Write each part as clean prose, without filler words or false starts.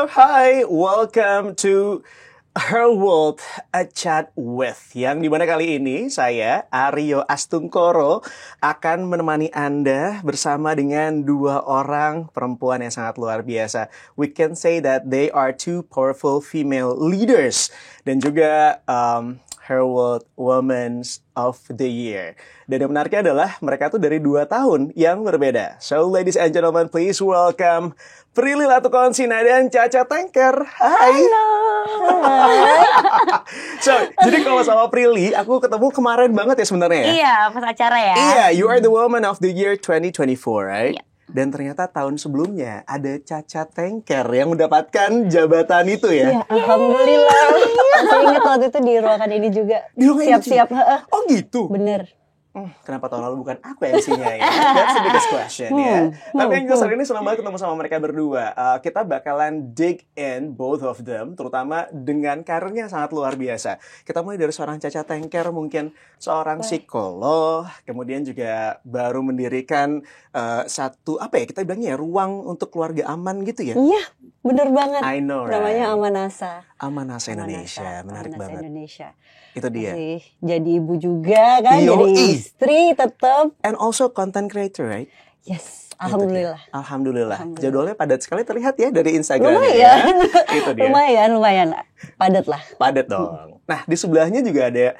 Hi, welcome to Her World, A Chat With. Yang dimana kali ini saya, Aryo Astungkoro, akan menemani Anda bersama dengan dua orang perempuan yang sangat luar biasa. We can say that they are two powerful female leaders. Dan juga Her World Women's of the Year. Dan yang menariknya adalah mereka tuh dari 2 tahun yang berbeda. So ladies and gentlemen, please welcome Prilly Latukonsina dan Caca Tengker. Hai. Halo. So, jadi kalau sama Prilly, aku ketemu kemarin banget ya sebenarnya ya. Iya, pas acara ya. Iya, you are the woman of the year 2024, right? Iya. Dan ternyata tahun sebelumnya ada Caca Tengker yang mendapatkan jabatan itu ya. Iya, alhamdulillah. Saya ingat waktu itu di ruangan ini juga. Di ruangan ini Siap-siap. Oh gitu? Bener. Kenapa tahun lalu bukan aku MC-nya ya? That's the biggest question ya. Tapi yang jelas hari ini senang banget ketemu sama mereka berdua. Kita bakalan dig in both of them, terutama dengan karirnya sangat luar biasa. Kita mulai dari seorang Caca Tengker, mungkin seorang psikolog, kemudian juga baru mendirikan satu, apa ya, kita bilangnya ya, ruang untuk keluarga aman gitu ya? Iya, bener banget. I know, right? Namanya Amanasa. Amanasa Indonesia, menarik Amanasa banget. Indonesia. Itu dia. Masih jadi ibu juga kan, jadi Yoi. istri tetap. And also content creator, right? Yes, alhamdulillah. Alhamdulillah. Alhamdulillah. Jadwalnya padat sekali terlihat ya dari Instagram. Lumayan. Itu dia. Lumayan. Padat lah. Padat dong. Nah, di sebelahnya juga ada,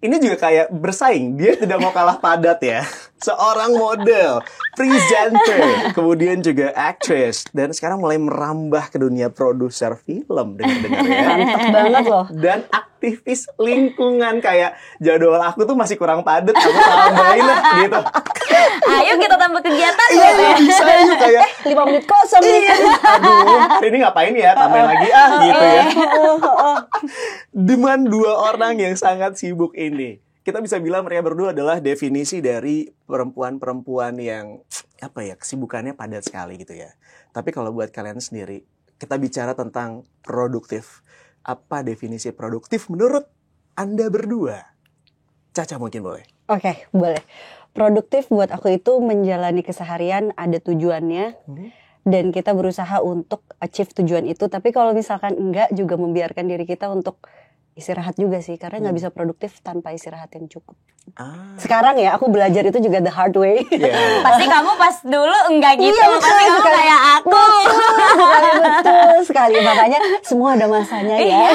ini juga kayak bersaing. Dia tidak mau kalah padat ya. Seorang model, presenter, kemudian juga actress, dan sekarang mulai merambah ke dunia produser film dengar-dengar ya. Mantap banget loh. Dan aktivis lingkungan, kayak jadwal aku tuh masih kurang padat, aku tambahin lah gitu. Ayo kita tambah kegiatan Iya, gitu ya. bisa yuk, kayak 5 menit kosong nih. aduh, hari ini ngapain ya, tambahin lagi gitu ya. Dengan dua orang yang sangat sibuk ini, kita bisa bilang mereka berdua adalah definisi dari perempuan-perempuan yang, apa ya, kesibukannya padat sekali gitu ya. Tapi kalau buat kalian sendiri, kita bicara tentang produktif. Apa definisi produktif menurut Anda berdua? Caca mungkin boleh. Oke, boleh. Produktif buat aku itu menjalani keseharian ada tujuannya. Dan kita berusaha untuk achieve tujuan itu. Tapi kalau misalkan enggak, juga membiarkan diri kita untuk istirahat juga sih. Karena nggak bisa produktif tanpa istirahat yang cukup. Sekarang ya, aku belajar itu juga the hard way. Yeah. Pasti kamu pas dulu enggak gitu. Iya, Pasti kamu betul. kayak aku. Betul sekali. Makanya semua ada masanya ya.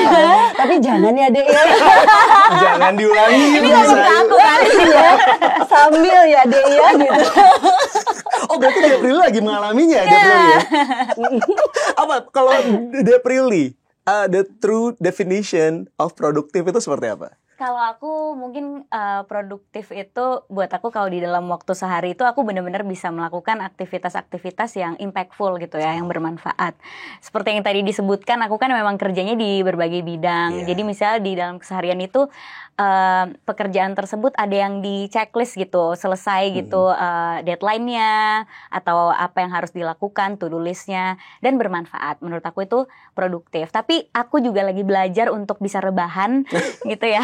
Tapi jangan ya deh ya. Jangan diulangi. Ini bisa. ngomong ke aku kan. Ya, sambil ya deh ya gitu. Oh, berarti Deprilly lagi mengalaminya, Deprilly ya? Apa, kalau Deprilly, the true definition of produktif itu seperti apa? Kalau aku mungkin produktif itu buat aku kalau di dalam waktu sehari itu aku benar-benar bisa melakukan aktivitas-aktivitas yang impactful gitu ya, yang bermanfaat. Seperti yang tadi disebutkan, aku kan memang kerjanya di berbagai bidang. Yeah. Jadi misalnya di dalam keseharian itu pekerjaan tersebut ada yang di checklist gitu, selesai gitu deadline-nya atau apa yang harus dilakukan, to-do list-nya, dan bermanfaat. Menurut aku itu produktif. Tapi aku juga lagi belajar untuk bisa rebahan gitu ya.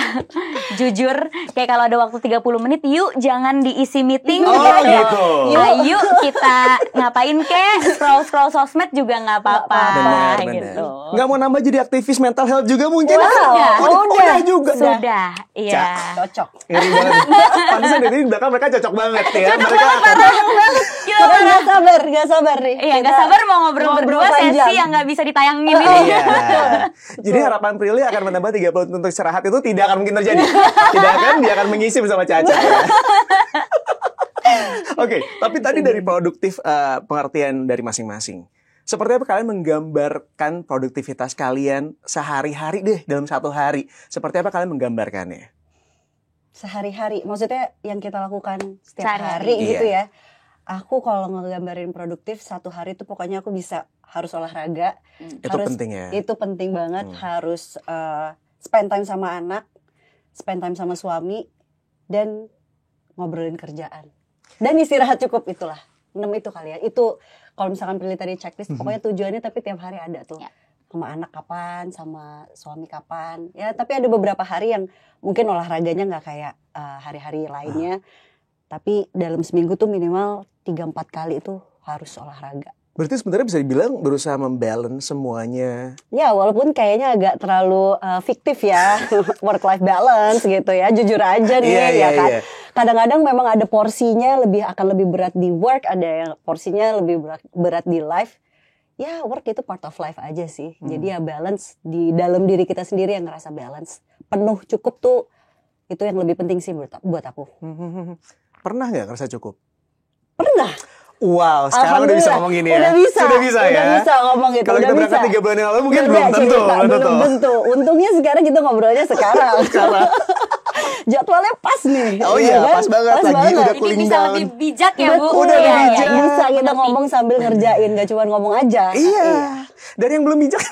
Jujur, kayak kalau ada waktu 30 menit, yuk jangan diisi meeting gitu. Ayo kita ngapain kek, scroll sosmed juga nggak apa-apa Benar. gitu. Nggak mau nambah jadi aktivis mental health juga mungkin? Sudah. Udah juga. Sudah, iya. Cocok. Ngeri banget. Pantesan dari belakang mereka cocok banget ya. Mereka akan Makanya gak sabar nih. Iya, nggak sabar mau ngobrol berdua panjang. sesi yang nggak bisa ditayangin ini. Iya. Jadi harapan Prilly akan menambah 30 menit untuk istirahat itu tidak akan mungkin terjadi. Tidak akan, dia akan mengisi bersama Caca ya. Oke, tapi tadi dari produktif, pengertian dari masing-masing. Seperti apa kalian menggambarkan produktivitas kalian sehari-hari deh, dalam satu hari? Seperti apa kalian menggambarkannya? Sehari-hari, maksudnya yang kita lakukan setiap Sehari-hari. hari gitu Iya. ya. Aku kalau ngegambarin produktif satu hari itu pokoknya aku bisa harus olahraga. Itu harus, penting ya? Itu penting banget. Harus spend time sama anak, spend time sama suami, dan ngobrolin kerjaan. Dan istirahat cukup, itulah. 6 itu kali ya. Itu kalau misalkan pilih tadi checklist, pokoknya tujuannya tapi tiap hari ada tuh. Ya. Sama anak kapan, sama suami kapan. Ya, tapi ada beberapa hari yang mungkin olahraganya nggak kayak hari-hari lainnya. Tapi dalam seminggu tuh minimal 3-4 kali itu harus olahraga. Berarti sebenarnya bisa dibilang berusaha membalance semuanya. Ya, walaupun kayaknya agak terlalu fiktif ya, work-life balance gitu ya, jujur aja nih ya kan. Kadang-kadang memang ada porsinya akan lebih berat di work, ada yang porsinya lebih berat di life. Ya, work itu part of life aja sih. Jadi ya balance di dalam diri kita sendiri yang ngerasa balance. Penuh cukup tuh, itu yang lebih penting sih buat aku. Pernah nggak ngerasa cukup? Pernah. Wow, sekarang udah bisa ngomong gini ya? Udah bisa ya? Udah bisa ngomong gitu. Kalau kita berangkat 3 bulan yang lalu mungkin belum tentu. Untungnya sekarang kita ngobrolnya sekarang. Jadwalnya pas nih. Oh iya, kan? Pas banget. Pas lagi banget. Udah cooling bisa down. lebih bijak ya Bu. Udah lebih bijak. Bisa kita ngomong sambil ngerjain, gak cuma ngomong aja. Iya. Dan yang belum bijak.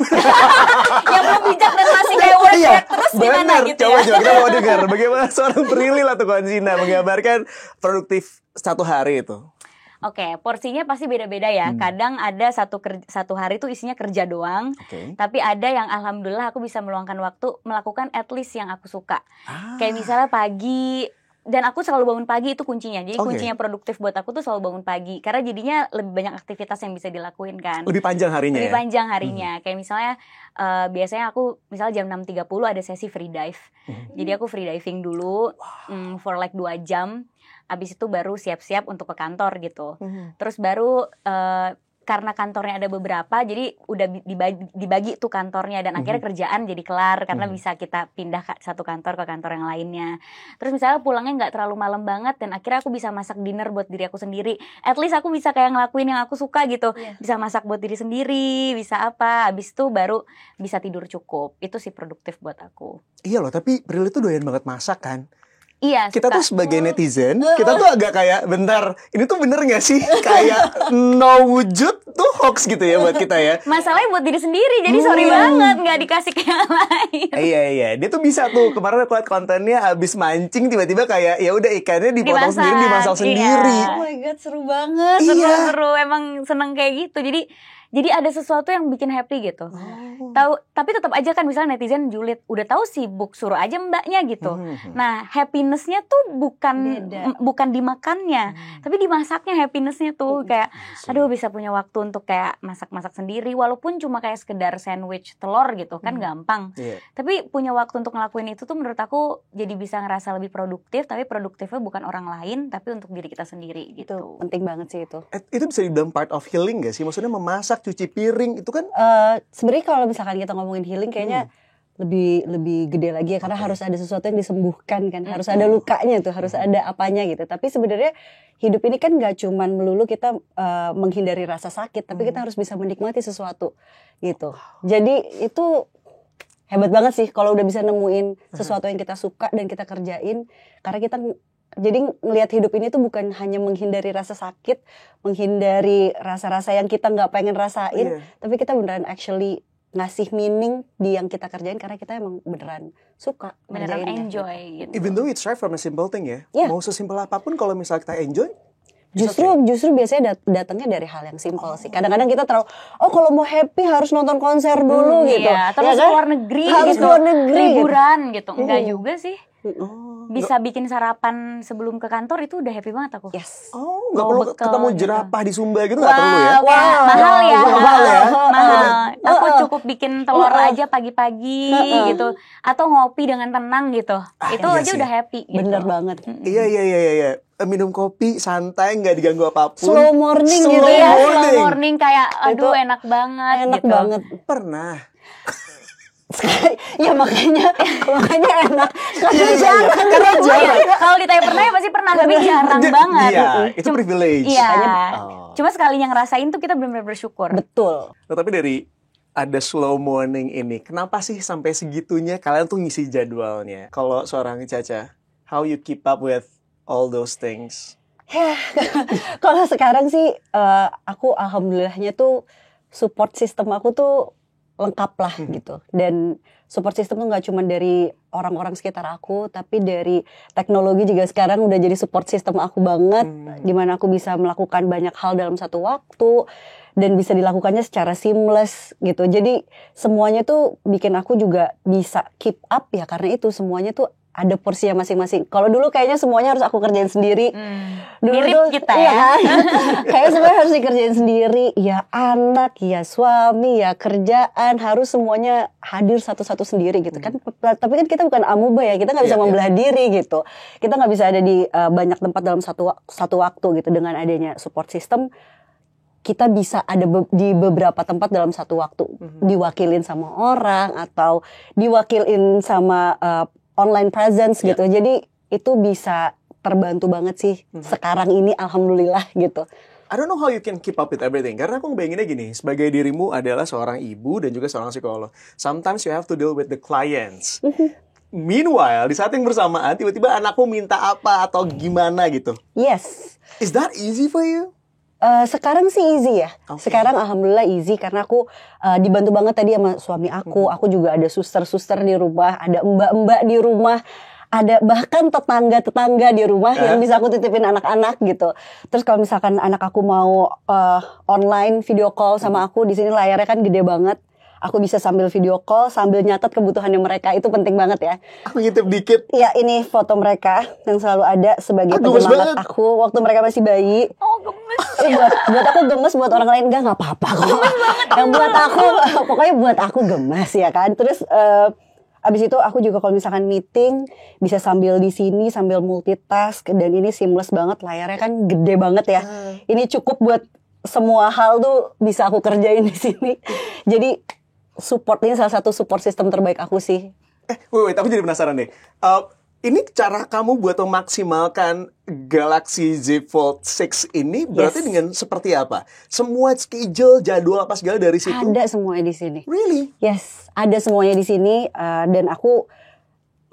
Yang belum bijak dan masih kayak work terus gimana gitu Coba ya. kita mau dengar bagaimana seorang Prilly Latukonsina menggambarkan produktif 1 hari itu. Oke, porsinya pasti beda-beda ya. Kadang ada satu hari tuh isinya kerja doang. Tapi ada yang alhamdulillah aku bisa meluangkan waktu melakukan at least yang aku suka. Kayak misalnya pagi, dan aku selalu bangun pagi, itu kuncinya. Jadi kuncinya produktif buat aku tuh selalu bangun pagi. Karena jadinya lebih banyak aktivitas yang bisa dilakuin kan. Lebih panjang harinya. Lebih panjang harinya. Kayak misalnya biasanya aku misalnya jam 6.30 ada sesi free dive. Jadi aku free diving dulu for like 2 jam. Abis itu baru siap-siap untuk ke kantor gitu. Terus baru karena kantornya ada beberapa, jadi udah dibagi tuh kantornya, dan akhirnya kerjaan jadi kelar karena bisa kita pindah satu kantor ke kantor yang lainnya. Terus misalnya pulangnya nggak terlalu malam banget, dan akhirnya aku bisa masak dinner buat diri aku sendiri. At least aku bisa kayak ngelakuin yang aku suka gitu. Bisa masak buat diri sendiri, bisa apa. Abis itu baru bisa tidur cukup. Itu sih produktif buat aku. Iya loh, tapi Prilly tuh doyan banget masak kan? Iya, kita tuh sebagai netizen, kita tuh agak kayak, bentar, ini tuh bener gak sih? Kayak no wujud tuh hoax gitu ya buat kita ya. Masalahnya buat diri sendiri, jadi sorry banget gak dikasih ke yang lain. Iya, dia tuh bisa tuh. Kemarin aku liat kontennya abis mancing, tiba-tiba kayak ya udah ikannya dipotong sendiri, dimasak sendiri. Oh my god, seru banget. Seru, emang seneng kayak gitu. Jadi ada sesuatu yang bikin happy gitu. Tapi tetap aja kan misalnya netizen julid, udah tahu sibuk, suruh aja mbaknya gitu. Nah, happiness-nya tuh bukan dimakannya, tapi dimasaknya happiness-nya tuh kayak aduh bisa punya waktu untuk kayak masak-masak sendiri, walaupun cuma kayak sekedar sandwich telur gitu kan gampang. Tapi punya waktu untuk ngelakuin itu tuh menurut aku jadi bisa ngerasa lebih produktif, tapi produktifnya bukan orang lain tapi untuk diri kita sendiri gitu. Itu penting banget sih itu. Itu bisa dibilang part of healing gak sih? Maksudnya memasak, cuci piring itu kan sebenarnya kalau misalkan kita ngomongin healing kayaknya lebih gede lagi ya, karena harus ada sesuatu yang disembuhkan kan, harus ada lukanya tuh, harus ada apanya gitu. Tapi sebenarnya hidup ini kan nggak cuman melulu kita menghindari rasa sakit, tapi kita harus bisa menikmati sesuatu gitu. Jadi itu hebat banget sih kalau udah bisa nemuin sesuatu yang kita suka dan kita kerjain, karena kita jadi ngelihat hidup ini tuh bukan hanya menghindari rasa sakit, menghindari rasa-rasa yang kita nggak pengen rasain, tapi kita beneran actually ngasih meaning di yang kita kerjain karena kita emang beneran suka, beneran enjoy gitu. Even though it start from a simple thing ya, mau sesimpel apapun kalau misalnya kita enjoy, justru biasanya datangnya dari hal yang simpel sih. Kadang-kadang kita terlalu kalau mau happy harus nonton konser dulu gitu. Iya, terus ya kan? luar negeri harus gitu, luar negeri liburan gitu. Enggak juga sih. Bisa enggak. bikin sarapan sebelum ke kantor itu udah happy banget aku. Yes. Nggak perlu ketemu jerapah di Sumba gitu, nggak perlu ya? Mahal ya. Mahal. Aku cukup bikin telur aja pagi-pagi gitu, atau ngopi dengan tenang gitu. Itu iya aja sih. udah happy gitu. Bener banget. Iya. Minum kopi santai, nggak diganggu apapun. Slow morning gitu Iya, ya. slow morning kayak aduh enak banget Enak gitu. banget. Pernah. Ya makanya enak. Karena jarang. Kalau ditanya pernah ya pasti pernah, tapi jarang banget. Iya, itu privilege. Iya. Cuma sekalinya ngerasain tuh kita benar-benar bersyukur. Betul. Tapi dari ada slow morning ini, kenapa sih sampai segitunya kalian tuh ngisi jadwalnya? Kalau seorang Caca, how you keep up with all those things? Kalau sekarang sih aku alhamdulillahnya tuh support system aku tuh lengkap lah gitu. Dan support system tuh nggak cuma dari orang-orang sekitar aku, tapi dari teknologi juga sekarang udah jadi support system aku banget. Dimana aku bisa melakukan banyak hal dalam satu waktu dan bisa dilakukannya secara seamless gitu. Jadi semuanya tuh bikin aku juga bisa keep up ya, karena itu semuanya tuh ada porsinya masing-masing. Kalau dulu kayaknya semuanya harus aku kerjain sendiri. Dulu Mirip tuh, kita iya ya. kan? Kayak semuanya harus dikerjain sendiri. Ya anak, ya suami, ya kerjaan, harus semuanya hadir satu-satu sendiri gitu kan. Tapi kan kita bukan amuba ya, kita nggak bisa membelah diri gitu. Kita nggak bisa ada di banyak tempat dalam satu waktu gitu. Dengan adanya support system, kita bisa ada di beberapa tempat dalam satu waktu. Diwakilin sama orang atau diwakilin sama online presence gitu. Jadi itu bisa terbantu banget sih sekarang ini, alhamdulillah gitu. I don't know how you can keep up with everything. Karena aku ngebayanginnya gini, sebagai dirimu adalah seorang ibu dan juga seorang psikolog. Sometimes you have to deal with the clients. Meanwhile, di saat yang bersamaan, tiba-tiba anakmu minta apa atau gimana gitu. Yes. Is that easy for you? Sekarang sih easy ya. Okay. Sekarang alhamdulillah easy karena aku dibantu banget tadi sama suami aku. Aku juga ada suster-suster di rumah, ada mbak-mbak di rumah, ada bahkan tetangga-tetangga di rumah yang bisa aku titipin anak-anak gitu. Terus kalau misalkan anak aku mau online video call sama aku, di sini layarnya kan gede banget. Aku bisa sambil video call, sambil nyatet kebutuhannya mereka. Itu penting banget ya. Aku ngintip dikit. Ya, ini foto mereka yang selalu ada sebagai Gemes penyemangat banget. aku waktu mereka masih bayi. Oh, gemes. Buat aku gemes, buat orang lain nggak apa-apa kok. Yang buat aku, pokoknya buat aku gemes ya kan. Terus abis itu aku juga kalau misalkan meeting bisa sambil di sini sambil multitask, dan ini seamless banget, layarnya kan gede banget ya. Ini cukup buat semua hal tuh bisa aku kerjain di sini. Jadi support ini salah satu support system terbaik aku sih. Wait, aku jadi penasaran deh. Ini cara kamu buat memaksimalkan Galaxy Z Fold 6 ini berarti dengan seperti apa? Semua schedule, jadwal apa segala dari situ? Ada semuanya di sini. Really? Yes, ada semuanya di sini, dan aku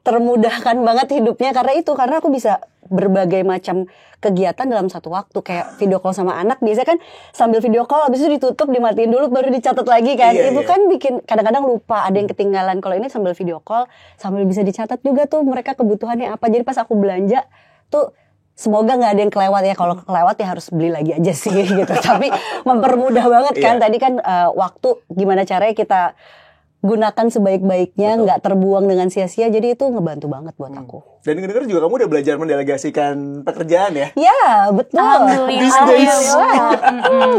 termudahkan banget hidupnya karena aku bisa berbagai macam kegiatan dalam satu waktu. Kayak video call sama anak, biasanya kan sambil video call habis itu ditutup, dimatiin dulu baru dicatat lagi kan. Itu kan bikin kadang-kadang lupa, ada yang ketinggalan. Kalau ini sambil video call sambil bisa dicatat juga tuh mereka kebutuhannya apa. Jadi pas aku belanja tuh semoga nggak ada yang kelewat ya. Kalau kelewat ya harus beli lagi aja sih gitu. Tapi mempermudah banget kan. Tadi kan waktu gimana caranya kita gunakan sebaik-baiknya, nggak terbuang dengan sia-sia. Jadi itu ngebantu banget buat aku. Dan dengar juga kamu udah belajar mendelegasikan pekerjaan ya? Ya, betul.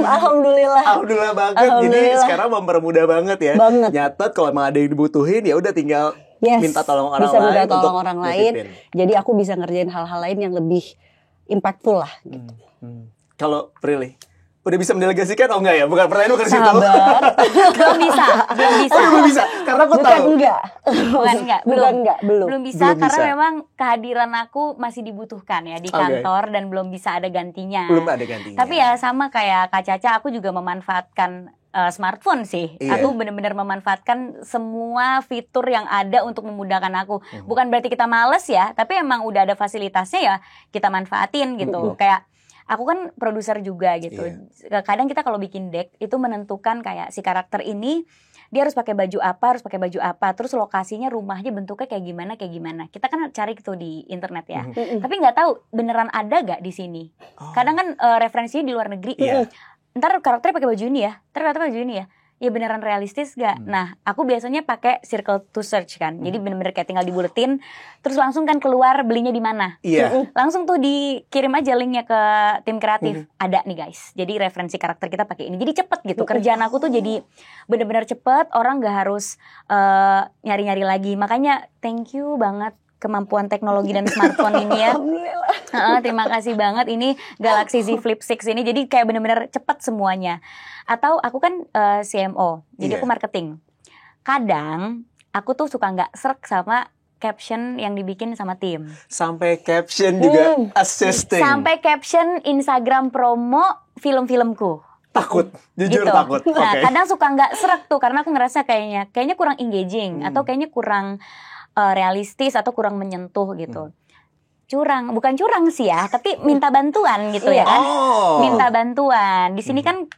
Alhamdulillah. Alhamdulillah banget. Jadi sekarang mempermudah banget ya. Banget. Nyatet kalau emang ada yang dibutuhin ya udah tinggal minta tolong orang bisa lain. minta tolong untuk orang lain. nitipin. Jadi aku bisa ngerjain hal-hal lain yang lebih impactful lah. Gitu. Kalau Prilly, udah bisa mendelegasikan? Oh enggak ya? Bukan pertanyaan bukan situ. Sabar. Belum bisa. Oh, belum bisa. Karena aku tahu. Belum bisa Belum karena bisa. memang kehadiran aku masih dibutuhkan ya di kantor dan belum bisa ada gantinya. Belum ada gantinya. Tapi ya sama kayak Kak Caca, aku juga memanfaatkan smartphone sih. Iya. Aku benar-benar memanfaatkan semua fitur yang ada untuk memudahkan aku. Bukan berarti kita males ya, tapi emang udah ada fasilitasnya ya kita manfaatin gitu. Kayak aku kan produser juga gitu. Kadang kita kalau bikin deck itu menentukan kayak si karakter ini dia harus pakai baju apa, terus lokasinya, rumahnya bentuknya kayak gimana. Kita kan cari gitu di internet ya. Tapi nggak tahu beneran ada gak di sini. Kadang kan referensinya di luar negeri. Ntar karakternya pakai baju ini ya, ternyata baju ini ya. Ya beneran realistis gak? Nah, aku biasanya pakai circle to search kan. Jadi bener-bener kayak tinggal dibuletin, terus langsung kan keluar belinya di mana. Langsung tuh dikirim aja linknya ke tim kreatif. Ada nih guys. Jadi referensi karakter kita pakai ini. Jadi cepet gitu. Kerjaan aku tuh jadi bener-bener cepet. Orang gak harus nyari-nyari lagi. Makanya thank you banget kemampuan teknologi dan smartphone ini ya. Terima kasih banget ini Galaxy Z Flip 6 ini. Jadi kayak bener-bener cepet semuanya. Atau aku kan CMO, jadi aku marketing. Kadang aku tuh suka nggak srek sama caption yang dibikin sama tim. Sampai caption juga assisting. Sampai caption Instagram promo film-filmku. Takut, jujur gitu. takut. Nah, kadang suka nggak srek tuh karena aku ngerasa kayaknya kurang engaging atau kayaknya kurang realistis atau kurang menyentuh gitu. Bukan curang sih ya, tapi minta bantuan gitu ya kan. Minta bantuan. Di sini kan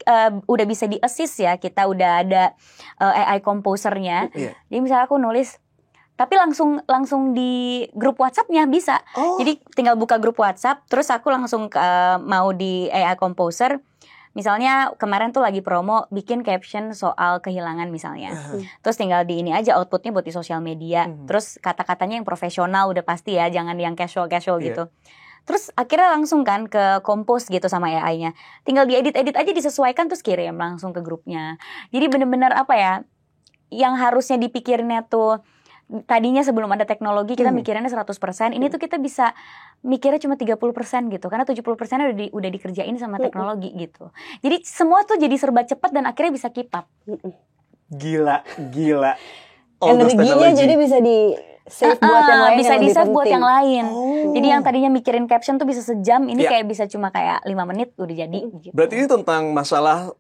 udah bisa di-assist ya, kita udah ada AI composernya. Jadi misalnya aku nulis, tapi langsung di grup WhatsApp-nya bisa. Jadi tinggal buka grup WhatsApp, terus aku langsung mau di AI composer, Misalnya kemarin tuh lagi promo bikin caption soal kehilangan misalnya. Terus tinggal di ini aja outputnya buat di sosial media. Terus kata-katanya yang profesional udah pasti ya, jangan yang casual gitu. Terus akhirnya langsung kan ke compose gitu sama AI-nya. Tinggal diedit-edit aja, disesuaikan, terus kirim langsung ke grupnya. Jadi bener-bener apa ya, yang harusnya dipikirinnya tuh tadinya sebelum ada teknologi kita mikirinnya 100%, ini tuh kita bisa mikirnya cuma 30% gitu. Karena 70% udah dikerjain sama teknologi gitu. Jadi semua tuh jadi serba cepat dan akhirnya bisa keep up. Gila. Energinya jadi bisa di save buat yang lain, bisa yang di lebih save buat penting. yang lain. Jadi yang tadinya mikirin caption tuh bisa sejam, ini kayak bisa cuma kayak 5 menit udah jadi gitu. Berarti ini tentang masalah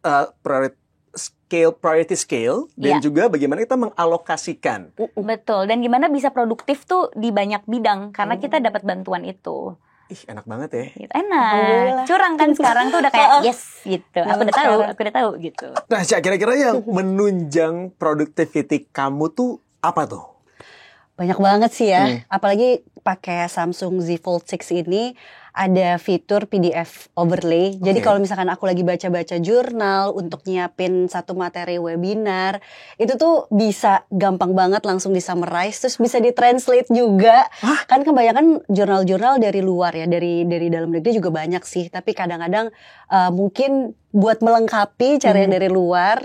priority scale dan juga bagaimana kita mengalokasikan. Betul, dan gimana bisa produktif tuh di banyak bidang karena kita dapat bantuan itu. Ih, enak banget ya. Gitu. Enak. Curang kan sekarang tuh udah kayak yes gitu. Aku udah tahu gitu. Nah, Cak, kira-kira yang menunjang productivity kamu tuh apa tuh? Banyak banget sih ya. Apalagi pakai Samsung Z Fold 6 ini ada fitur PDF overlay. Jadi kalau misalkan aku lagi baca-baca jurnal untuk nyiapin satu materi webinar, itu tuh bisa gampang banget langsung di-summarize, terus bisa di-translate juga. Kan kebanyakan jurnal-jurnal dari luar ya, dari dalam negeri juga banyak sih. Tapi kadang-kadang mungkin buat melengkapi cara yang dari luar,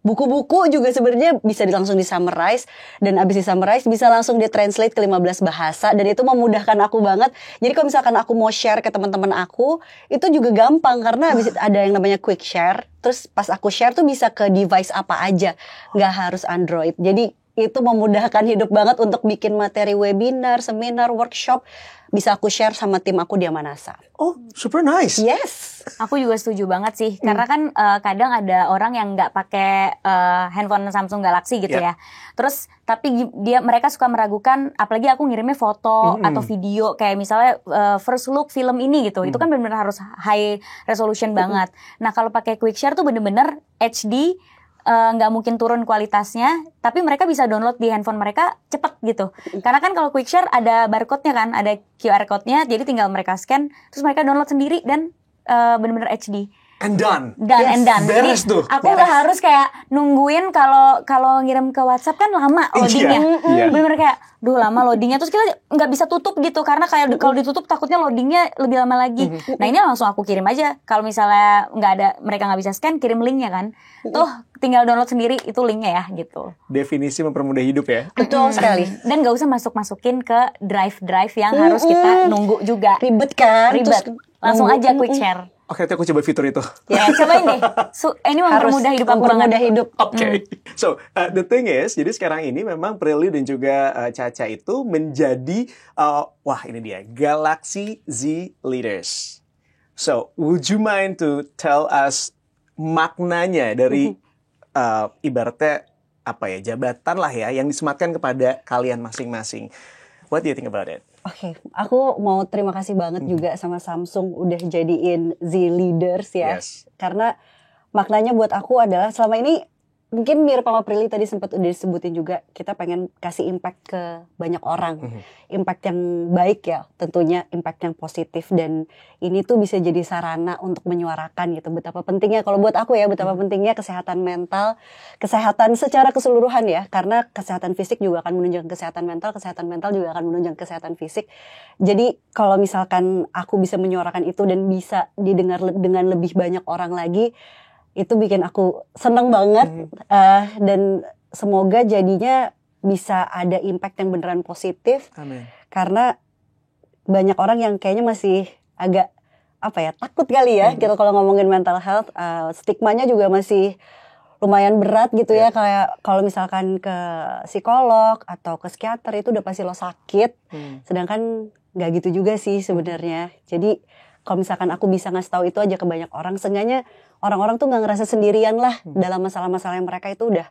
buku-buku juga sebenarnya bisa langsung di-summarize, dan abis di-summarize bisa langsung di-translate ke 15 bahasa, dan itu memudahkan aku banget. Jadi kalau misalkan aku mau share ke teman-teman aku, itu juga gampang karena abis ada yang namanya quick share. Terus pas aku share tuh bisa ke device apa aja, nggak harus Android. Jadi itu memudahkan hidup banget untuk bikin materi webinar, seminar, workshop. Bisa aku share sama tim aku di Amanasa. Oh, super nice. Yes. Aku juga setuju banget sih, karena kan kadang ada orang yang nggak pakai handphone Samsung Galaxy gitu ya. Terus tapi mereka suka meragukan, apalagi aku ngirimnya foto atau video kayak misalnya first look film ini gitu. Itu kan benar-benar harus high resolution banget. Nah kalau pakai quick share tuh bener-bener HD, nggak mungkin turun kualitasnya, tapi mereka bisa download di handphone mereka cepet gitu. Karena kan kalau quick share ada barcode-nya kan, ada QR code-nya, jadi tinggal mereka scan, terus mereka download sendiri dan benar-benar HD. And done. And done. Beres Jadi tuh. aku nggak harus kayak nungguin kalau ngirim ke WhatsApp kan lama loadingnya. Bener-bener kayak, duh lama loadingnya. Terus kita nggak bisa tutup gitu karena kayak kalau ditutup takutnya loadingnya lebih lama lagi. Nah ini langsung aku kirim aja. Kalau misalnya mereka nggak bisa scan, kirim linknya kan. Tuh tinggal download sendiri itu linknya ya gitu. Definisi mempermudah hidup ya. Betul sekali. Dan nggak usah masukin ke drive yang harus kita nunggu juga. Ribet kan? Ribet. Langsung aja quick share. Oke, nanti aku coba fitur itu. Ya, cobain deh. Ini mempermudah hidup aku banget. Oke. So, the thing is, jadi sekarang ini memang Prilly dan juga Caca itu menjadi, wah ini dia, Galaxy Z Leaders. So, would you mind to tell us maknanya dari ibaratnya apa ya, jabatan lah ya, yang disematkan kepada kalian masing-masing. What do you think about it? Oke, aku mau terima kasih banget juga sama Samsung udah jadiin Z Leaders ya. Yes. Karena maknanya buat aku adalah selama ini mungkin mirip sama Prilly tadi sempat udah disebutin juga, kita pengen kasih impact ke banyak orang. Impact yang baik ya, tentunya impact yang positif, dan ini tuh bisa jadi sarana untuk menyuarakan gitu betapa pentingnya, kalau buat aku ya, betapa pentingnya kesehatan mental, kesehatan secara keseluruhan ya, karena kesehatan fisik juga akan menunjang kesehatan mental juga akan menunjang kesehatan fisik. Jadi kalau misalkan aku bisa menyuarakan itu dan bisa didengar dengan lebih banyak orang lagi, itu bikin aku seneng banget. Dan semoga jadinya bisa ada impact yang beneran positif. Amin. Karena banyak orang yang kayaknya masih agak takut kali ya gitu kalau ngomongin mental health. Stigmanya juga masih lumayan berat gitu ya, kayak kalau misalkan ke psikolog atau ke psikiater itu udah pasti lo sakit. Sedangkan nggak gitu juga sih sebenarnya. Jadi kalau misalkan aku bisa ngasih tahu itu aja ke banyak orang, seenggaknya orang-orang tuh nggak ngerasa sendirian lah dalam masalah-masalah yang mereka, itu udah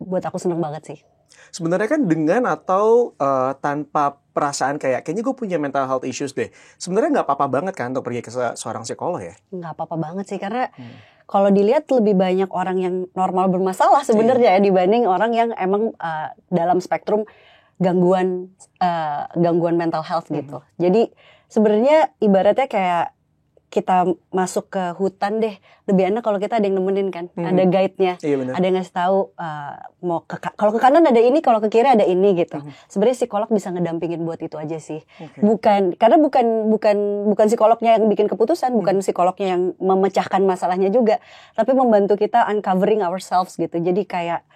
buat aku seneng banget sih. Sebenarnya kan dengan atau tanpa perasaan kayaknya gue punya mental health issues deh, sebenarnya nggak apa-apa banget kan untuk pergi ke seorang psikolog ya? Nggak apa-apa banget sih, karena kalau dilihat lebih banyak orang yang normal bermasalah sebenarnya ya, dibanding orang yang emang dalam spektrum gangguan mental health gitu. Jadi sebenarnya ibaratnya kayak kita masuk ke hutan deh, lebih enak kalau kita ada yang nemenin kan, ada guide-nya, ada yang ngasih tahu mau kalau ke kanan ada ini, kalau ke kiri ada ini gitu. Sebenarnya psikolog bisa ngedampingin buat itu aja sih. Karena bukan psikolognya yang bikin keputusan, bukan psikolognya yang memecahkan masalahnya juga, tapi membantu kita uncovering ourselves gitu. Jadi kayak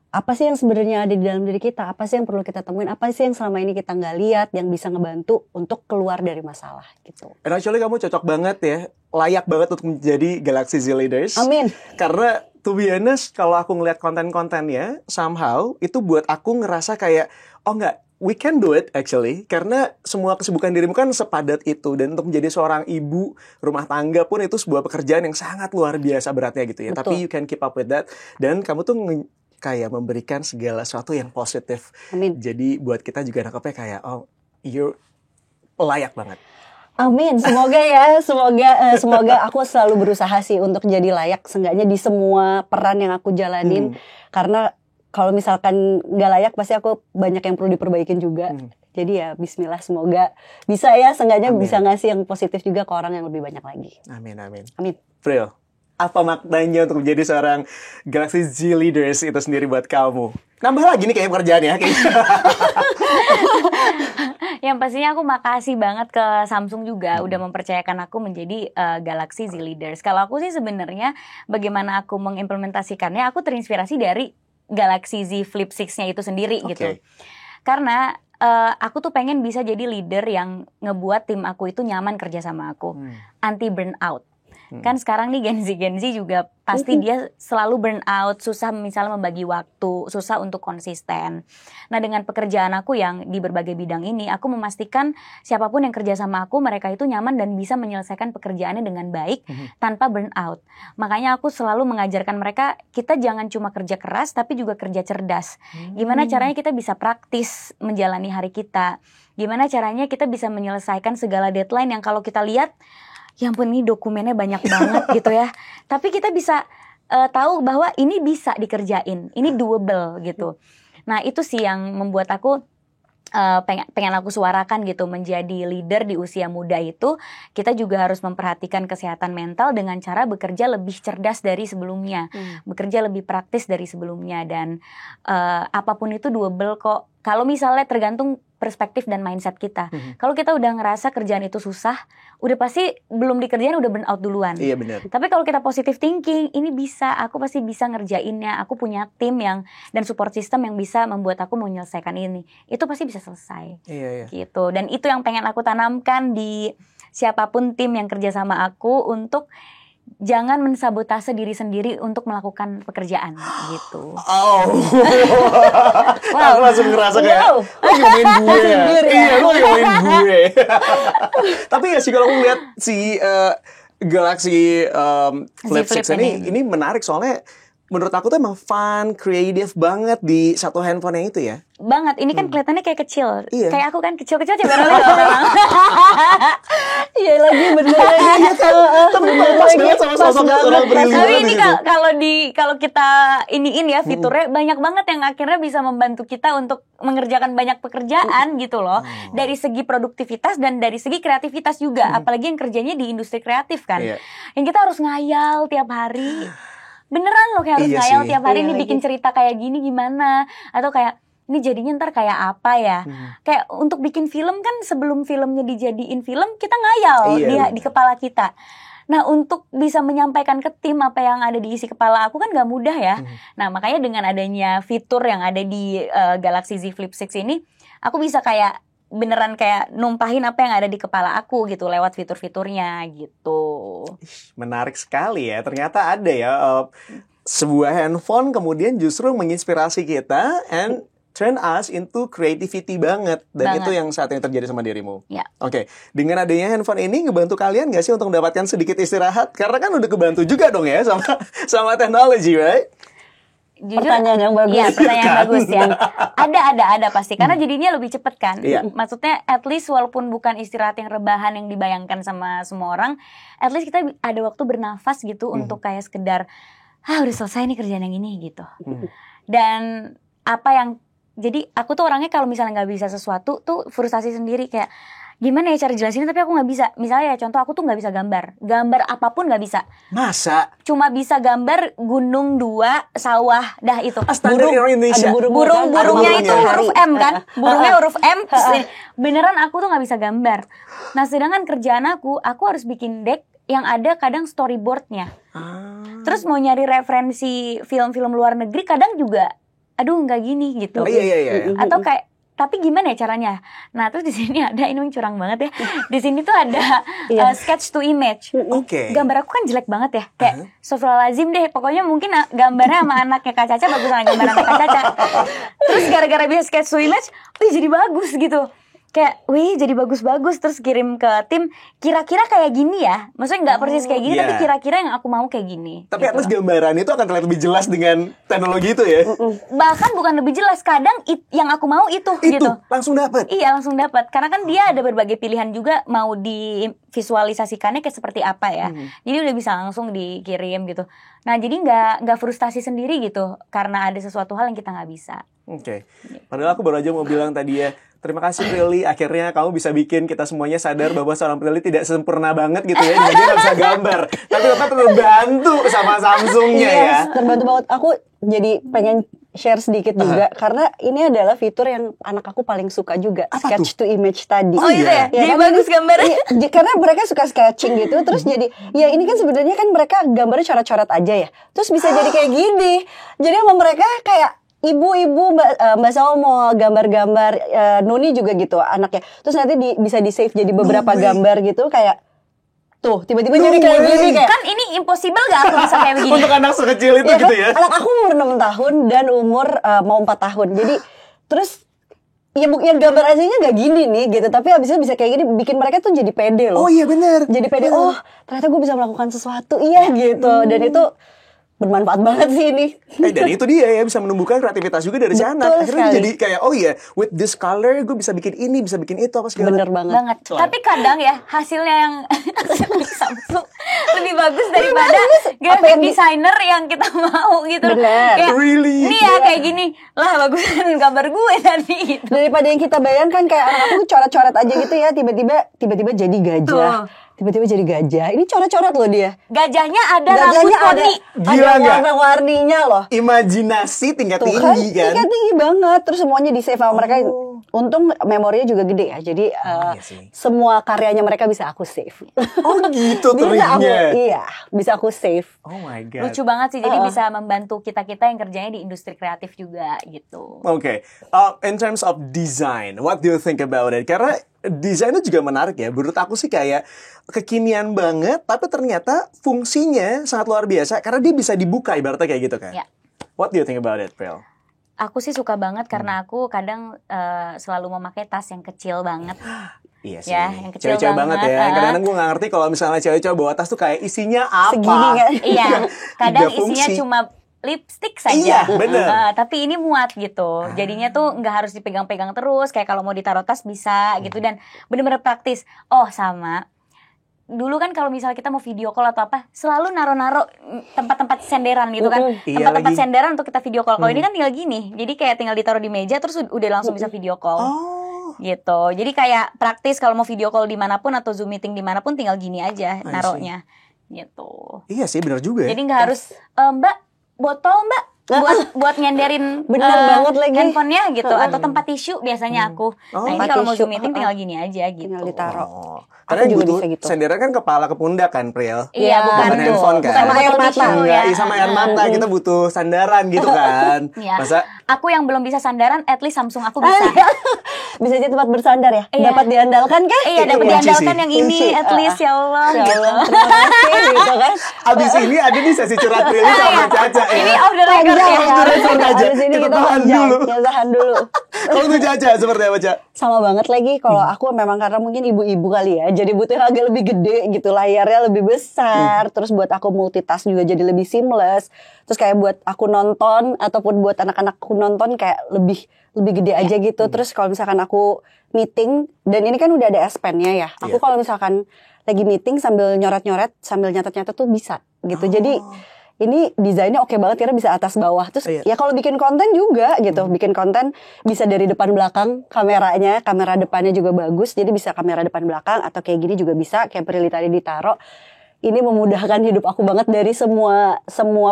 apa sih yang sebenarnya ada di dalam diri kita, apa sih yang perlu kita temuin, apa sih yang selama ini kita nggak lihat yang bisa ngebantu untuk keluar dari masalah gitu. And actually kamu cocok banget ya, layak banget untuk menjadi Galaxy Z Leaders. Amin. Karena to be honest, kalau aku ngeliat konten-kontennya somehow itu buat aku ngerasa kayak oh enggak, we can do it actually, karena semua kesibukan dirimu kan sepadat itu, dan untuk menjadi seorang ibu rumah tangga pun itu sebuah pekerjaan yang sangat luar biasa beratnya gitu ya. Betul. Tapi you can keep up with that, dan kamu tuh kayak memberikan segala sesuatu yang positif. Amin. Jadi buat kita juga nangkepnya kayak oh you layak banget. Amin, semoga ya, semoga aku selalu berusaha sih untuk jadi layak, seenggaknya di semua peran yang aku jalanin. Karena kalau misalkan nggak layak, pasti aku banyak yang perlu diperbaikin juga. Jadi ya Bismillah, semoga bisa ya, seenggaknya bisa ngasih yang positif juga ke orang yang lebih banyak lagi. Amin, amin. Amin. Pril, apa maknanya untuk menjadi seorang Galaxy Z Leaders itu sendiri buat kamu? Nambah lagi nih kayak pekerjaannya. Yang pastinya aku makasih banget ke Samsung juga udah mempercayakan aku menjadi Galaxy Z Leaders. Kalau aku sih sebenarnya bagaimana aku mengimplementasikannya, aku terinspirasi dari Galaxy Z Flip 6-nya itu sendiri gitu. Karena aku tuh pengen bisa jadi leader yang ngebuat tim aku itu nyaman kerja sama aku, anti burnout. Kan sekarang nih Gen Z juga pasti dia selalu burn out, susah misalnya membagi waktu, susah untuk konsisten. Nah dengan pekerjaan aku yang di berbagai bidang ini, aku memastikan siapapun yang kerja sama aku, mereka itu nyaman dan bisa menyelesaikan pekerjaannya dengan baik tanpa burn out. Makanya aku selalu mengajarkan mereka, kita jangan cuma kerja keras tapi juga kerja cerdas. Gimana caranya kita bisa praktis menjalani hari kita, gimana caranya kita bisa menyelesaikan segala deadline yang kalau kita lihat, ya ampun ini dokumennya banyak banget gitu ya. Tapi kita bisa tahu bahwa ini bisa dikerjain, ini doable gitu. Nah itu sih yang membuat aku pengen aku suarakan gitu, menjadi leader di usia muda itu kita juga harus memperhatikan kesehatan mental dengan cara bekerja lebih cerdas dari sebelumnya, bekerja lebih praktis dari sebelumnya, dan apapun itu doable kok. Kalau misalnya tergantung perspektif dan mindset kita. Kalau kita udah ngerasa kerjaan itu susah, udah pasti belum dikerjain udah burn out duluan. Iya benar. Tapi kalau kita positive thinking, ini bisa, aku pasti bisa ngerjainnya. Aku punya tim yang dan support system yang bisa membuat aku menyelesaikan ini. Itu pasti bisa selesai. Iya. Gitu. Dan itu yang pengen aku tanamkan di siapapun tim yang kerja sama aku, untuk jangan mensabotase diri sendiri untuk melakukan pekerjaan gitu. Aku langsung ngerasa kayak lu ngomongin gue ya. Iya, lu ngomongin gue. Tapi ya sih kalau aku lihat si Galaxy Flip 6 ini menarik, soalnya menurut aku tuh emang fun, kreatif banget di satu handphone yang itu ya. Banget, ini kan kelihatannya kayak kecil. Iya. Kayak aku kan kecil-kecil coba orang. Iya lagi bener lagi. Tapi pas banget sama sosok orang brilian. Tapi ini kalau kita iniin ya fiturnya banyak banget yang akhirnya bisa membantu kita untuk mengerjakan banyak pekerjaan gitu loh. Dari segi produktivitas dan dari segi kreativitas juga. Apalagi yang kerjanya di industri kreatif kan. Yang kita harus ngayal tiap hari. Beneran loh kayak harus ngayal tiap hari nih bikin cerita kayak gini gimana. Atau kayak ini jadinya ntar kayak apa ya. Kayak untuk bikin film kan sebelum filmnya dijadiin film kita ngayal di kepala kita. Nah untuk bisa menyampaikan ke tim apa yang ada di isi kepala aku kan gak mudah ya. Nah makanya dengan adanya fitur yang ada di Galaxy Z Flip 6 ini, aku bisa kayak beneran kayak numpahin apa yang ada di kepala aku gitu lewat fitur-fiturnya gitu. Menarik sekali ya, ternyata ada ya sebuah handphone kemudian justru menginspirasi kita and turn us into creativity banget. Dan itu yang saat ini terjadi sama dirimu. Ya. Oke, dengan adanya handphone ini ngebantu kalian gak sih untuk mendapatkan sedikit istirahat? Karena kan udah kebantu juga dong ya sama teknologi, right? Jujur, pertanyaan yang bagus. Iya, pertanyaan yang bagus ya. Ada pasti karena jadinya lebih cepet kan. Maksudnya at least walaupun bukan istirahat yang rebahan yang dibayangkan sama semua orang, at least kita ada waktu bernafas gitu untuk kayak sekedar udah selesai nih kerjaan yang ini gitu. Dan apa yang jadi aku tuh orangnya kalau misalnya nggak bisa sesuatu tuh frustasi sendiri kayak gimana ya cara jelasinnya tapi aku nggak bisa. Misalnya ya contoh aku tuh nggak bisa gambar apapun nggak bisa. Masa? Cuma bisa gambar gunung 2, sawah, dah itu. Standar Indonesia. Ada Burungnya kan? itu huruf M kan, burungnya huruf M. Beneran aku tuh nggak bisa gambar. Nah sedangkan kerjaan aku harus bikin deck yang ada kadang storyboardnya. Terus mau nyari referensi film-film luar negeri kadang juga, aduh nggak gini gitu. Iya. Atau kayak tapi gimana ya caranya? Nah terus di sini ada, ini curang banget ya. Di sini tuh ada sketch to image. Oke. Gambar aku kan jelek banget ya. Kayak Astagfirullahaladzim deh. Pokoknya mungkin gambarnya sama anaknya Kak Caca bagus sama gambar anaknya Kak Caca. Terus gara-gara bisa sketch to image, wih jadi bagus gitu. Kayak, wih jadi bagus-bagus. Terus kirim ke tim, kira-kira kayak gini ya. Maksudnya nggak persis kayak gini, tapi kira-kira yang aku mau kayak gini. Tapi gitu at least gambaran itu akan terlihat lebih jelas dengan teknologi itu ya. Bahkan bukan lebih jelas, kadang yang aku mau itu gitu. Langsung dapat. Iya langsung dapat. Karena kan dia ada berbagai pilihan juga mau divisualisasikannya kayak seperti apa ya. Jadi udah bisa langsung dikirim gitu. Nah jadi nggak frustasi sendiri gitu karena ada sesuatu hal yang kita nggak bisa. Oke. Padahal aku baru aja mau bilang tadi ya, terima kasih Prilly, akhirnya kamu bisa bikin kita semuanya sadar bahwa seorang Prilly tidak sempurna banget gitu ya. Jadi nggak bisa gambar, tapi tetap terbantu sama Samsungnya ya. Terbantu banget. Aku jadi pengen share sedikit juga karena ini adalah fitur yang anak aku paling suka juga. Apa Sketch to image tadi. Oh iya ya? Jadi kan? bagus gambarnya. Iya, karena mereka suka sketching gitu. Terus jadi ya ini kan sebenarnya kan mereka gambarnya coret-coret aja ya. Terus bisa jadi kayak gini. Jadi sama mereka kayak ibu-ibu Mbak Sawo mau gambar-gambar, Nuni juga gitu anaknya. Terus nanti bisa di save jadi beberapa gambar gitu kayak tuh tiba-tiba jadi kayak gini kayak. Kan ini impossible gak aku bisa kayak begini. Untuk anak sekecil itu Ya gitu kan? ya. Anak aku umur 6 tahun dan umur mau 4 tahun. Jadi terus ya gambar aslinya gak gini nih gitu, tapi abisnya bisa kayak gini, bikin mereka tuh jadi pede loh. Oh iya benar. Jadi pede, oh ternyata gue bisa melakukan sesuatu, iya gitu. Dan itu bermanfaat banget sih ini. Dan itu dia ya, bisa menumbuhkan kreativitas juga dari si anak. Akhirnya jadi kayak, oh iya, with this color gue bisa bikin ini, bisa bikin itu, apa segala. Bener banget. Tapi kadang ya hasilnya yang Samsung lebih bagus daripada graphic designer yang kita mau gitu. Bener. Kayak, Really? Ini ya kayak gini, lah bagusan gambar gue tadi gitu. Daripada yang kita bayangkan kayak anak aku coret-coret aja gitu ya, tiba-tiba jadi gajah. Tiba-tiba jadi gajah. Ini coret-coret loh dia. Gajahnya ada rambut poni. Gila ada nggak? warna-warninya loh. Imajinasi tingkat Tuh tinggi kan? tingkat tinggi banget. Terus semuanya di save sama mereka. Untung memorinya juga gede ya. Jadi iya sih. semua karyanya mereka bisa aku save. Oh gitu triknya. Bisa aku save. Oh my god. Lucu banget sih, jadi bisa membantu kita-kita yang kerjanya di industri kreatif juga gitu. Oke. In terms of design, what do you think about it? Karena desainnya juga menarik ya. Menurut aku sih kayak kekinian banget, tapi ternyata fungsinya sangat luar biasa karena dia bisa dibuka ibaratnya kayak gitu kan. Ya. What do you think about it, Pril? Aku sih suka banget karena aku kadang selalu memakai tas yang kecil banget. Iya sih, Ya, yang kecil cewek-cewek banget ya. Kadang-kadang gue gak ngerti kalau misalnya cewek-cewek bawa tas tuh kayak isinya apa. Segini kan? Iya, kadang Tiga fungsi. isinya cuma lipstick saja. Iya, bener. Tapi ini muat gitu. Jadinya tuh nggak harus dipegang-pegang terus. Kayak kalau mau ditaruh tas bisa gitu, dan bener-bener praktis. Oh sama. Dulu kan kalau misalnya kita mau video call atau apa, selalu naro-naro tempat-tempat senderan gitu kan. Iya Tempat-tempat lagi. senderan untuk kita video call. Kalau ini kan tinggal gini. Jadi kayak tinggal ditaruh di meja terus udah langsung bisa video call. Oh. Gitu. Jadi kayak praktis kalau mau video call dimanapun atau Zoom meeting dimanapun tinggal gini aja naruhnya. Gitu. Iya sih, benar juga ya. Jadi nggak harus Mbak botol Mbak buat nyenderin Bener banget lagi. handphonenya gitu, atau tempat tisu biasanya aku. Nah ini tempat kalau mau tisu. Zoom meeting tinggal gini aja gitu. Tinggal ditaruh. Oh. Aku Karena juga butuh bisa gitu. senderan kan kepala ke pundak kan, Pril. Iya, bukan tuh. handphone kan. Bukan Sama air botol mata. tisu Enggak, ya. iya, sama air mata kita butuh sandaran gitu kan. Iya. Masa Aku yang belum bisa sandaran, at least Samsung aku bisa. Bisa jadi tempat bersandar ya? Iya. Dapat diandalkan kan? Iya, dapat kunci diandalkan sih. yang ini, Kunci. at least ya Allah Ya gitu. Allah, terima kasih gitu kan. abis ini ada nih sesi curhat Prilly sama Caca ya. Ini off the record Panjang ya. ya. record aja. Abis ini Kita kita tahan panjang. dulu. Kita tahan dulu. Kalau untuk Caca seperti apa, Ca? Sama banget lagi kalau aku memang karena mungkin ibu-ibu kali ya, jadi butuh yang agak lebih gede gitu, layarnya lebih besar, terus buat aku multitask juga jadi lebih seamless, terus kayak buat aku nonton ataupun buat anak-anakku nonton kayak lebih gede aja gitu. Terus kalau misalkan aku meeting, dan ini kan udah ada S Pen-nya ya, aku kalau misalkan lagi meeting sambil nyoret-nyoret, sambil nyatet-nyatet tuh bisa gitu. Jadi ini desainnya oke banget karena bisa atas bawah. Terus ya kalau bikin konten juga gitu, bikin konten bisa dari depan belakang kameranya, kamera depannya juga bagus, jadi bisa kamera depan belakang atau kayak gini juga bisa, kayak Prilly tadi ditaro. Ini memudahkan hidup aku banget dari semua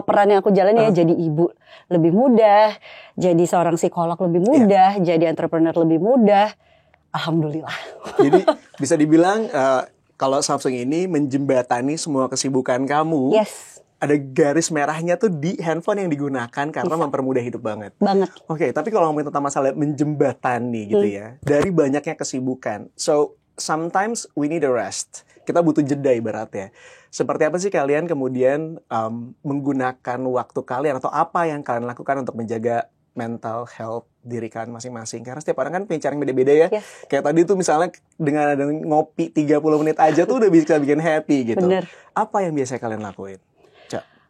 peran yang aku jalani ya. Jadi ibu lebih mudah, jadi seorang psikolog lebih mudah, jadi entrepreneur lebih mudah. Alhamdulillah. Jadi bisa dibilang kalau Samsung ini menjembatani semua kesibukan kamu. Yes. Ada garis merahnya tuh di handphone yang digunakan karena mempermudah hidup banget. Oke, tapi kalau ngomongin tentang masalah menjembatani gitu ya, dari banyaknya kesibukan. So, sometimes we need a rest. Kita butuh jeda ibaratnya. Seperti apa sih kalian kemudian menggunakan waktu kalian atau apa yang kalian lakukan untuk menjaga mental health diri kalian masing-masing? Karena setiap orang kan punya cara yang beda-beda ya. Kayak tadi tuh misalnya dengan ada ngopi 30 menit aja tuh udah bisa bikin happy gitu. Bener. Apa yang biasa kalian lakuin?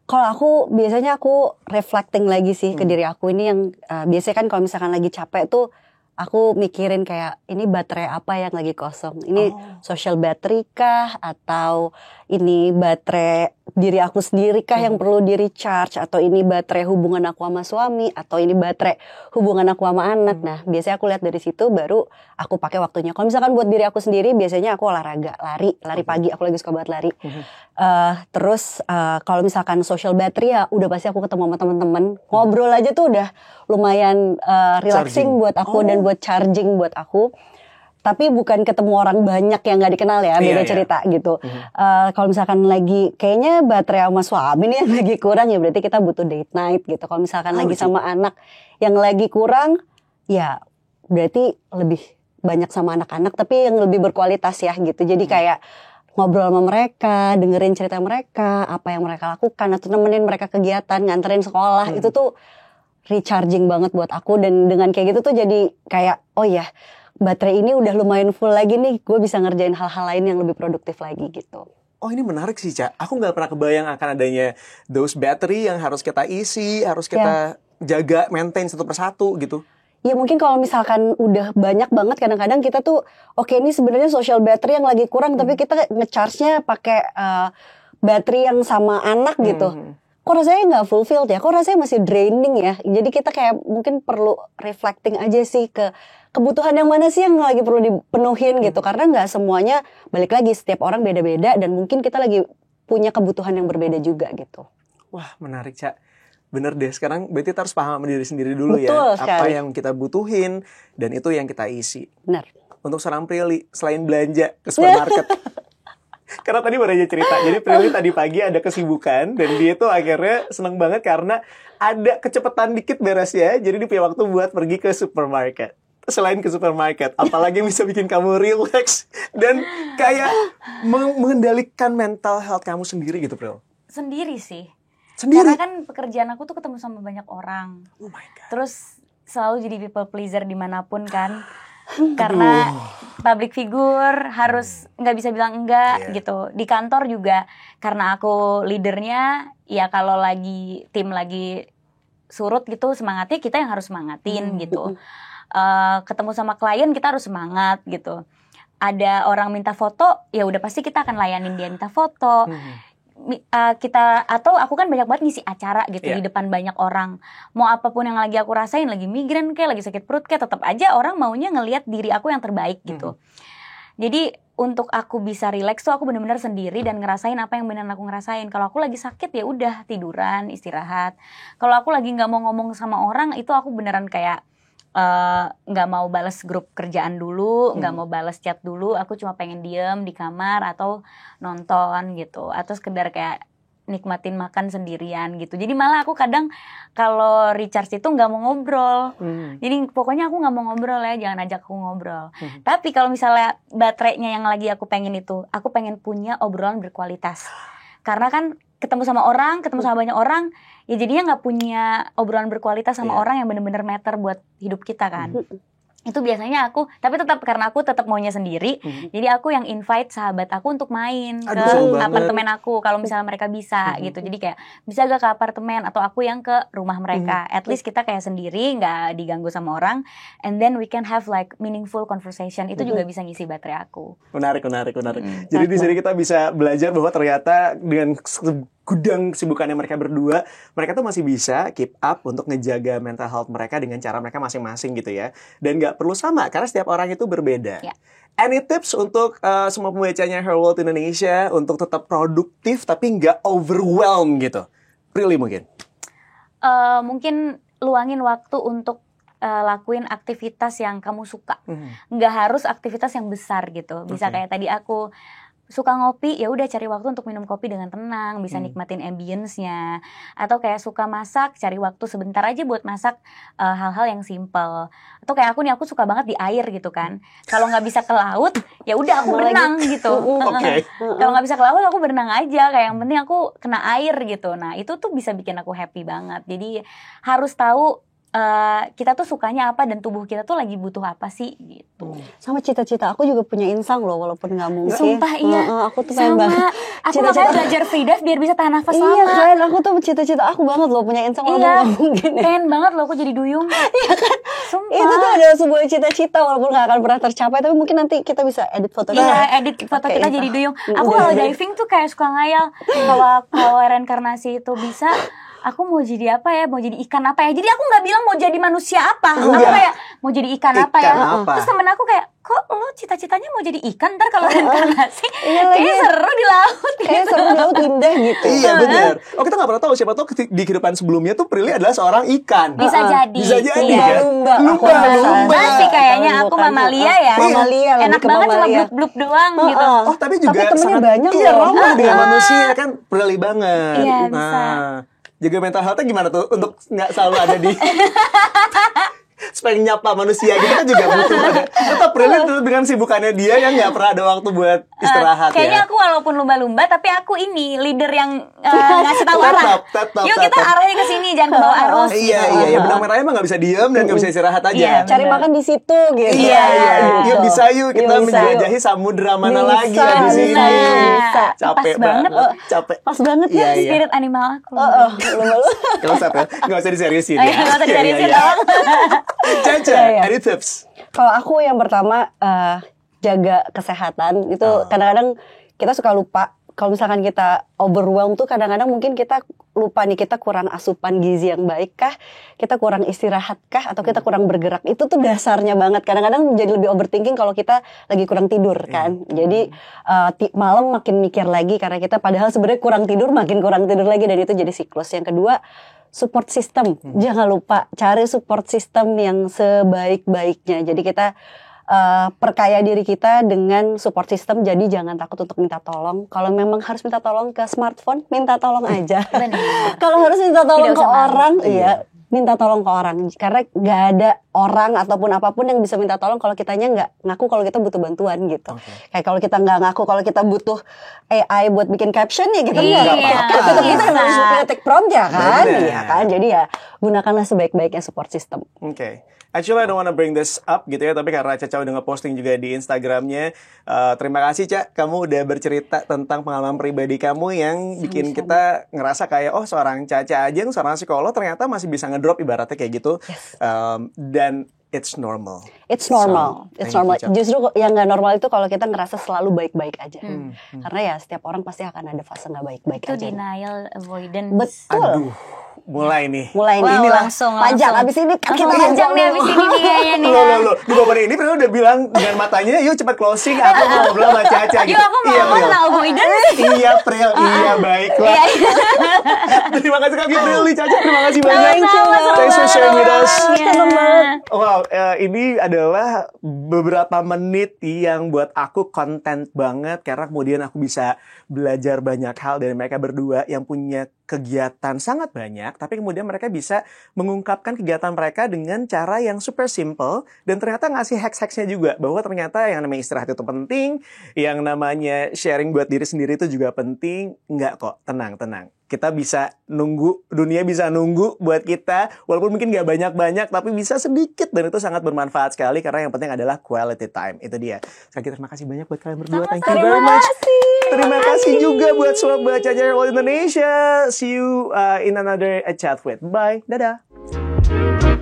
Kalau aku biasanya aku reflecting lagi sih ke diri aku ini yang biasanya kan kalau misalkan lagi capek tuh aku mikirin kayak ini baterai apa yang lagi kosong. Ini social battery kah atau ini baterai diri aku sendiri kah yang perlu di recharge, atau ini baterai hubungan aku sama suami, atau ini baterai hubungan aku sama anak. Nah, biasanya aku lihat dari situ baru aku pakai waktunya. Kalau misalkan buat diri aku sendiri biasanya aku olahraga, lari pagi, aku lagi suka banget lari. Terus kalau misalkan social battery ya udah pasti aku ketemu sama teman-teman, ngobrol aja tuh udah lumayan relaxing buat aku dan buat charging buat aku. Tapi bukan ketemu orang banyak yang gak dikenal ya, beda cerita gitu. Kalau misalkan lagi kayaknya baterai sama suami nih yang lagi kurang, ya berarti kita butuh date night gitu. Kalau misalkan lagi sama anak yang lagi kurang, ya berarti lebih banyak sama anak-anak tapi yang lebih berkualitas ya gitu. Jadi kayak ngobrol sama mereka, dengerin cerita mereka, apa yang mereka lakukan, atau nemenin mereka kegiatan, nganterin sekolah. Itu tuh recharging banget buat aku. Dan dengan kayak gitu tuh jadi kayak, oh ya, baterai ini udah lumayan full lagi nih, gue bisa ngerjain hal-hal lain yang lebih produktif lagi gitu. Oh, ini menarik sih, Ca. Aku nggak pernah kebayang akan adanya those battery yang harus kita isi, harus kita jaga, maintain satu persatu gitu. Ya mungkin kalau misalkan udah banyak banget, kadang-kadang kita tuh oke, ini sebenarnya social battery yang lagi kurang, tapi kita nge-charge-nya pakai battery yang sama anak gitu. Kok rasanya nggak fulfilled ya? Kok rasanya masih draining ya? Jadi kita kayak mungkin perlu reflecting aja sih ke kebutuhan yang mana sih yang lagi perlu dipenuhin gitu. Karena nggak semuanya, balik lagi setiap orang beda-beda dan mungkin kita lagi punya kebutuhan yang berbeda juga gitu. Wah, menarik, Ca. Bener deh, sekarang berarti kita harus paham diri sendiri dulu. Betul, ya. Apa yang kita butuhin dan itu yang kita isi. Benar. Untuk seorang Prilly, selain belanja ke supermarket. Karena tadi baru aja cerita, jadi Prilly tadi pagi ada kesibukan dan dia tuh akhirnya seneng banget karena ada kecepatan dikit beres ya. Jadi dia punya waktu buat pergi ke supermarket. Selain ke supermarket, apalagi yang bisa bikin kamu relax dan kayak mengendalikan mental health kamu sendiri gitu, Pril? Sendiri sih. Sendiri? Karena kan pekerjaan aku tuh ketemu sama banyak orang. Oh my God. Terus selalu jadi people pleaser dimanapun kan. Karena public figure harus nggak bisa bilang enggak gitu. Di kantor juga karena aku leadernya, ya kalau lagi tim lagi surut gitu semangatnya, kita yang harus semangatin gitu. Ketemu sama klien kita harus semangat gitu. Ada orang minta foto, ya udah pasti kita akan layanin dia minta foto. Kita atau aku kan banyak banget ngisi acara gitu di depan banyak orang. Mau apapun yang lagi aku rasain, lagi migrain kayak lagi sakit perut kayak, tetap aja orang maunya ngelihat diri aku yang terbaik gitu. Jadi untuk aku bisa relax tuh aku benar-benar sendiri dan ngerasain apa yang benar aku ngerasain. Kalau aku lagi sakit ya udah tiduran, istirahat. Kalau aku lagi nggak mau ngomong sama orang, itu aku beneran kayak nggak mau balas grup kerjaan dulu, nggak mau balas chat dulu, aku cuma pengen diem di kamar atau nonton gitu, atau sekedar kayak nikmatin makan sendirian gitu. Jadi malah aku kadang kalau recharge itu nggak mau ngobrol, jadi pokoknya aku nggak mau ngobrol ya, jangan ajak aku ngobrol. Tapi kalau misalnya baterainya yang lagi aku pengen itu, aku pengen punya obrolan berkualitas, karena kan ketemu sama banyak orang, ya jadinya nggak punya obrolan berkualitas sama orang yang benar-benar matter buat hidup kita kan. Itu biasanya aku, tapi tetap karena aku tetap maunya sendiri, jadi aku yang invite sahabat aku untuk main ke apartemen aku kalau misalnya mereka bisa gitu. Jadi kayak bisa gak ke apartemen atau aku yang ke rumah mereka. At least kita kayak sendiri, nggak diganggu sama orang, and then we can have like meaningful conversation. Itu juga bisa ngisi baterai aku. Menarik. Jadi di sini kita bisa belajar bahwa ternyata dengan gudang kesibukannya mereka berdua, mereka tuh masih bisa keep up untuk ngejaga mental health mereka dengan cara mereka masing-masing gitu ya. Dan nggak perlu sama, karena setiap orang itu berbeda. Ya. Any tips untuk semua pembacanya Her World Indonesia untuk tetap produktif tapi nggak overwhelm gitu? Really mungkin? Mungkin luangin waktu untuk lakuin aktivitas yang kamu suka. Nggak harus aktivitas yang besar gitu. Bisa kayak tadi aku suka ngopi, ya udah cari waktu untuk minum kopi dengan tenang, bisa nikmatin ambience-nya. Atau kayak suka masak, cari waktu sebentar aja buat masak hal-hal yang simple. Atau kayak aku suka banget di air gitu kan. Kalau nggak bisa ke laut, ya udah aku berenang gitu. Oke. Kalau nggak bisa ke laut, aku berenang aja. Kayak yang penting aku kena air gitu. Nah itu tuh bisa bikin aku happy banget. Jadi harus tahu kita tuh sukanya apa dan tubuh kita tuh lagi butuh apa sih gitu. Sama cita-cita aku juga punya insang loh, walaupun nggak mungkin. Sumpah iya. Aku tuh pengen banget. Aku makanya belajar free dive biar bisa tahan nafas Iya lama. kan, aku tuh cita-cita aku banget loh punya insang, walaupun Iya, nggak mungkin ya. pengen banget loh aku jadi duyung. Iya kan? Sumpah. Itu tuh adalah sebuah cita-cita walaupun nggak akan pernah tercapai, tapi mungkin nanti kita bisa edit foto kita. Iya, edit foto Oke, kita itu. jadi duyung. Aku kalau diving tuh kayak suka ngayal. Kalau reinkarnasi itu bisa, aku mau jadi apa ya? Mau jadi ikan apa ya? Jadi aku nggak bilang mau jadi manusia apa. Aku kayak mau jadi ikan apa ya? Ikan apa? Terus temen aku kayak, kok lo cita-citanya mau jadi ikan? Ntar kalau reinkarnasi, Iya lagi. kayaknya seru di laut. Kayak seru di laut, indah gitu. Iya benar. Oh kita nggak pernah tahu, siapa tahu di kehidupan sebelumnya tuh Prilly adalah seorang ikan. Bisa jadi. Bisa jadi Iya. kan? Lumba. Lumba. Masih kayaknya aku Bukan. mamalia ya. Mamalia, lebih Enak ke banget cuma mamalia. blub-blub doang gitu. Oh tapi juga Tapi temennya sangat banyak iya, loh. ramah dengan manusia kan, Prilly banget. Iya, bisa. Nah, jaga mental health-nya gimana tuh untuk nggak selalu ada di supaya nyapa manusia gitu kan juga butuh ada. Tetap Prilly tuh dengan sibukannya dia yang nggak pernah ada waktu buat istirahat Kayaknya ya. aku walaupun lumba-lumba tapi aku ini leader yang ngasih tahu arah. Tetap. Yuk kita arahnya ke sini, jangan ke bawah arus. Iya. Benang merahnya emang nggak bisa diem dan nggak bisa istirahat aja. Iya, Cari makan di situ gitu. Iya. Yuk bisa yuk kita Yuk, bisa, menjelajahi samudra mana Bisa, lagi habis ini. bisa. Capek Pas banget. Capek. Pas banget Iya, ya. iya. Spirit animal aku. Lumba-lumba. Nggak usah diseriusin Ayo, ya. nggak usah diseriusin Iya. dong. Caca, Iya. any tips? Kalau aku yang pertama jaga kesehatan itu kadang-kadang kita suka lupa. Kalau misalkan kita overwhelmed tuh kadang-kadang mungkin kita lupa nih, kita kurang asupan gizi yang baik kah, kita kurang istirahat kah, atau kita kurang bergerak. Itu tuh dasarnya banget. Kadang-kadang jadi lebih overthinking kalau kita lagi kurang tidur kan. Jadi malam makin mikir lagi karena kita padahal sebenarnya kurang tidur, makin kurang tidur lagi, dan itu jadi siklus. Yang kedua, support system. Jangan lupa cari support system yang sebaik-baiknya. Jadi kita perkaya diri kita dengan support system. Jadi jangan takut untuk minta tolong. Kalau memang harus minta tolong ke smartphone, minta tolong aja. Kalau harus minta tolong Tidak ke usah malu. orang, iya, minta tolong ke orang. Karena nggak ada orang ataupun apapun yang bisa minta tolong kalau kitanya nggak ngaku kalau kita butuh bantuan gitu. Kayak kalau kita nggak ngaku kalau kita butuh AI buat bikin caption, ya kita nggak Iya, apa-apa. Tetap kita bisa. harus ngetik prompt ya kan, Bener. iya kan. Jadi ya gunakanlah sebaik-baiknya support system. Oke. Actually I don't wanna bring this up gitu ya, tapi karena Caca udah ngeposting juga di Instagramnya, terima kasih Ca, kamu udah bercerita tentang pengalaman pribadi kamu yang bikin kita ngerasa kayak, oh seorang Caca aja, seorang psikolog ternyata masih bisa ngedrop ibaratnya kayak gitu. Dan it's normal. It's normal. So, It's thank normal. you, Ca. Justru yang nggak normal itu kalau kita ngerasa selalu baik-baik aja. Karena ya setiap orang pasti akan ada fase nggak baik-baik Itu aja. denial avoidance. Betul. Aduh, mulai nih. Mulai nih. Wow, Inilah langsung. panjang. Abis ini Langsung kita panjang nih abis ini nih kayaknya nih. Loh, di bawah ini Pril udah bilang dengan matanya, yuk cepat closing, aku mau ngobrol sama Caca gitu. Yuk aku mau ngomong Pril. tentang avoidance. Iya Pril, iya baiklah. Terima kasih kami Pril, Caca, terima kasih banyak. Thanks for sharing with us. Seneng banget. Wow, ini adalah beberapa menit yang buat aku konten banget karena kemudian aku bisa belajar banyak hal dari mereka berdua yang punya kegiatan sangat banyak, tapi kemudian mereka bisa mengungkapkan kegiatan mereka dengan cara yang super simple dan ternyata ngasih hacks-hacksnya juga, bahwa ternyata yang namanya istirahat itu penting, yang namanya sharing buat diri sendiri itu juga penting. Enggak kok, tenang. Kita bisa nunggu, dunia bisa nunggu buat kita, walaupun mungkin gak banyak-banyak, tapi bisa sedikit, dan itu sangat bermanfaat sekali, karena yang penting adalah quality time. Itu dia. Sekali lagi terima kasih banyak buat kalian berdua. Thank you very much. Terima kasih juga buat Sobat Caca World Indonesia. See you in another chat with. Bye. Dadah.